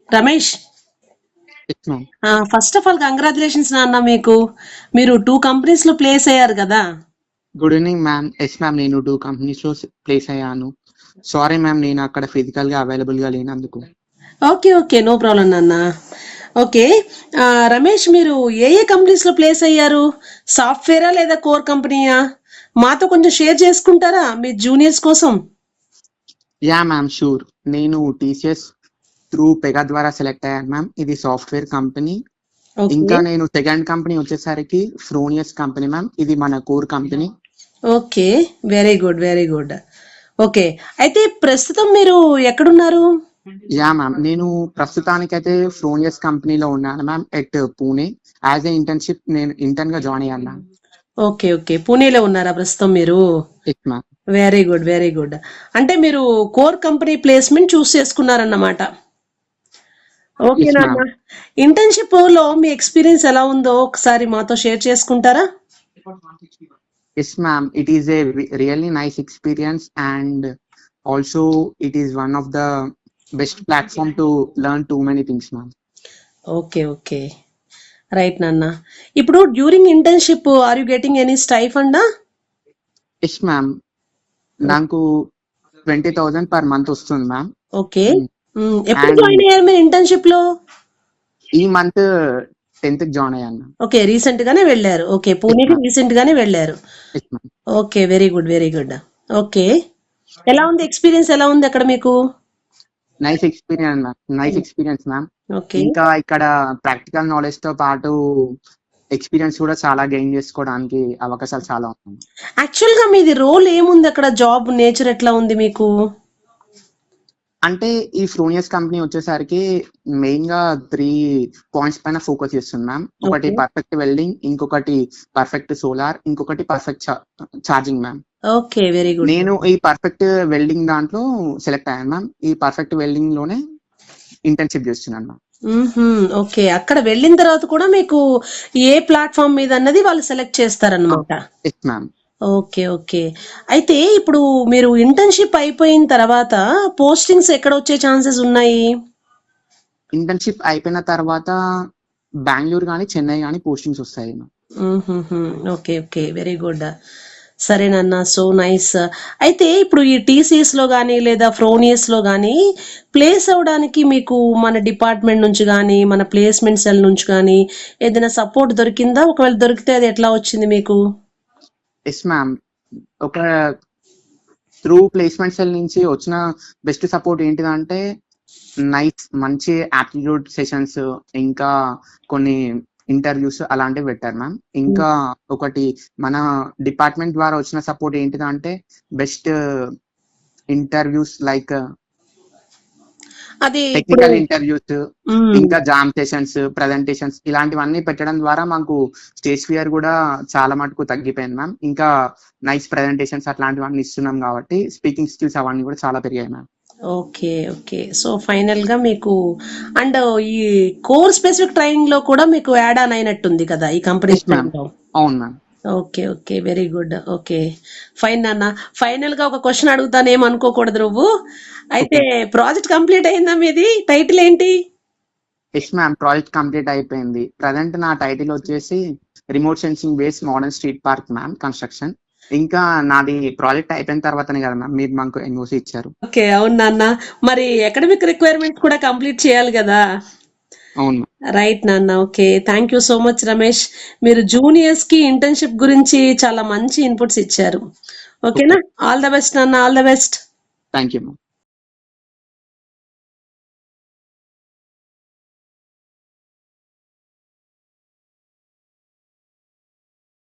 Ramesh, yes ma'am. First of all congratulations నాన్న. మీరు 2 companies లో ప్లేస్ అయ్యారు కదా. Good evening ma'am. Yes ma'am, నేను 2 కంపెనీస్ లో ప్లేస్ అయ్యాను. సారీ మ్యామ్, నేను అక్కడ ఫిజికల్ గా అవైలబుల్ గా లేనందుకు. ఓకే ఓకే, నో ప్రాబ్లం నాన్న. ఓకే, రమేష్, మీరు ఏ ఏ కంపెనీస్ లో ప్లేస్ అయ్యారు? సాఫ్ట్వేరా లేదా కోర్ కంపెనీయా? మాతో కొంచెం షేర్ చేసుకుంటారా మీ జూనియర్స్ కోసం? Yeah ma'am, sure. నేను టీసీఎస్ త్రూ పెగా ద్వారా సెలెక్ట్ అయ్యాను మ్యామ్. ఇది సాఫ్ట్వేర్ కంపెనీ. ఓకే ఇంకా నేను సెకండ్ కంపెనీ వచ్చేసరికి ఫ్రోనియస్ కంపెనీ మ్యామ్. ఇది మన core company. Okay, very good very good. Okay, అయితే ప్రస్తుతం మీరు ఎక్కడున్నారు? యా మ్యామ్, నేను ప్రస్తుతానికైతే ఫ్రోనియస్ కంపెనీలో ఉన్నాను ma'am, at Pune. As a internship నేను ఇంటర్న్ గా జాయిన్ అయ్యాను మ్యామ్. ఓకే ఓకే, పూణేలో ఉన్నారా ప్రస్తుతం మీరు? Yes ma'am. Very good very good. అంటే మీరు కోర్ కంపెనీ ప్లేస్మెంట్ చూస్ చేసుకున్నారన్నమాట. ఓకే ఎస్ నాన్న, మ్యామ్. ఇంటర్న్షిప్ లో మీ ఎక్స్పీరియన్స్ ఎలా ఉందో ఒకసారి మాతో షేర్ చేసుకుంటారా? Yes, ma'am. It is a really nice experience, and also it is one of the best platform to learn too many things, ma'am. Okay okay, right నాన్న. ఇప్పుడు during internship are you getting any స్టైఫండా? Yes, ma'am. నాకు 20,000 per month వస్తుంది ma'am. Okay, ఎప్పుడు and join అయ్యారు మీరు internship లో? ఈ మంత్ 10th జాయిన్ అయ్యాను మ్యామ్. ఓకే, రీసెంట్ గానే వెళ్ళారు. ఓకే, ఎస్ పూణేకి మ్యామ్. రీసెంట్ గానే వెళ్ళారు. Yes ma'am. Okay, very good very good. Okay, ఎలా ఉంది ఎక్స్పీరియన్స్, ఎలా ఉంది అక్కడ మీకు? Nice experience ma'am. Nice experience ma'am. Okay ఇంకా ఇక్కడ ప్రాక్టికల్ నాలెడ్జ్ తో పాటు ఎక్స్పీరియన్స్ కూడా చాలా గెయిన్ చేసుకోవడానికి అవకాశాలు చాలా ఉన్నాయి. యాక్చువల్ గా మీది రోల్ ఏముంది అక్కడ? జాబ్ నేచర్ ఎట్లా ఉంది మీకు? అంటే ఈ ఫ్రోనియస్ కంపెనీ వచ్చేసరికి మెయిన్ గా 3 పాయింట్స్ పైన ఫోకస్ చేస్తున్నాం. ఒకటి ఓకే పర్ఫెక్ట్ వెల్డింగ్, ఇంకొకటి పర్ఫెక్ట్ సోలార్, ఇంకొకటి perfect charging ma'am. Okay, very good. నేను ఈ పర్ఫెక్ట్ వెల్డింగ్ దాంట్లో సెలెక్ట్ అయ్యాను మ్యామ్. ఈ పర్ఫెక్ట్ వెల్డింగ్ లోనే ఇంటర్న్షిప్ చేస్తున్నాను మ్యామ్. ఓకే, అక్కడ వెళ్ళిన తర్వాత కూడా మీకు ఏ ప్లాట్ఫామ్ మీద అన్నది వాళ్ళు సెలెక్ట్ చేస్తారన్నమాట. Yes ma'am. ఓకే ఓకే, అయితే ఇప్పుడు మీరు ఇంటర్న్షిప్ అయిపోయిన తర్వాత పోస్టింగ్స్ ఎక్కడ వచ్చే ఛాన్సెస్ ఉన్నాయి? ఇంటర్న్షిప్ అయిపోయిన తర్వాత బెంగళూరు కానీ చెన్నై కానీ పోస్టింగ్స్ వస్తాయి ma'am. Okay okay, very good. సరేనన్నా, సో నైస్. అయితే ఇప్పుడు ఈ టీసీఎస్ లో కానీ లేదా ఫ్రోనియస్ లో కానీ ప్లేస్ అవ్వడానికి మీకు మన డిపార్ట్మెంట్ నుంచి కానీ మన ప్లేస్మెంట్ సెల్ నుంచి కానీ ఏదైనా సపోర్ట్ దొరికిందా? ఒకవేళ దొరికితే అది ఎట్లా వచ్చింది మీకు? Yes ma'am. ఒక త్రూ ప్లేస్మెంట్ సెల్ నుంచి వచ్చిన బెస్ట్ సపోర్ట్ ఏంటిదంటే మంచి యాప్టిట్యూడ్ సెషన్స్, ఇంకా కొన్ని ఇంటర్వ్యూస్ అలాంటివి పెట్టారు మ్యామ్. ఇంకా ఒకటి మన డిపార్ట్మెంట్ ద్వారా వచ్చిన సపోర్ట్ ఏంటిదంటే బెస్ట్ ఇంటర్వ్యూస్ లైక్ అది ఇప్పుడు టెక్నికల్ ఇంటర్వ్యూస్, ఇంకా జామ్ సెషన్స్, ప్రజెంటేషన్స్ ఇలాంటివన్నీ పెట్టడం ద్వారా మాకు స్టేజ్ ఫియర్ కూడా చాలా మటుకు తగ్గిపోయింది మ్యామ్. ఇంకా నైస్ ప్రజెంటేషన్స్ అట్లాంటివన్నీ ఇస్తున్నాం కాబట్టి స్పీకింగ్ స్కిల్స్ అవన్నీ కూడా చాలా పెరిగాయి ma'am. Okay okay, so final గా మీకు అండ్ ఈ కోర్ స్పెసిఫిక్ ట్రైనింగ్ లో కూడా మీకు యాడ్ ఆన్ అయినట్టుంది కదా ఈ కంపెనీ ఎస్ మ్యామ్. లో? అవును ma'am. Okay okay, very good. Okay, fine నాన్న. ఫైనల్ గా ఒక క్వశ్చన్ అడుగుతాను, ఏమనుకోకూడదు నువ్వు. అయితే ప్రాజెక్ట్ కంప్లీట్ అయిందా? మీది టైటిల్ ఏంటి? ఎస్ మ్యామ్, ప్రాజెక్ట్ కంప్లీట్ అయిపోయింది. ప్రజెంట్ నా టైటిల్ వచ్చేసి remote sensing base modern street park ma'am construction. ఇంకా నాది ప్రాజెక్ట్ అయిపోయిన తర్వాతనే కదా మ్యామ్ మీరు మాకు ఎన్ఓసి ఇచ్చారు. ఓకే, అవును నాన్న. మరి అకాడమిక్ రిక్వైర్మెంట్స్ కూడా కంప్లీట్ చేయాలి కదా? అవును. రైట్ నాన్న. Okay, thank you so much Ramesh. మీరు జూనియర్స్ కి ఇంటర్న్షిప్ గురించి చాలా మంచి ఇన్పుట్స్ ఇచ్చారు. ఓకేనా? ఆల్ ద బెస్ట్ నాన్న, all the best. Thank you ma'am.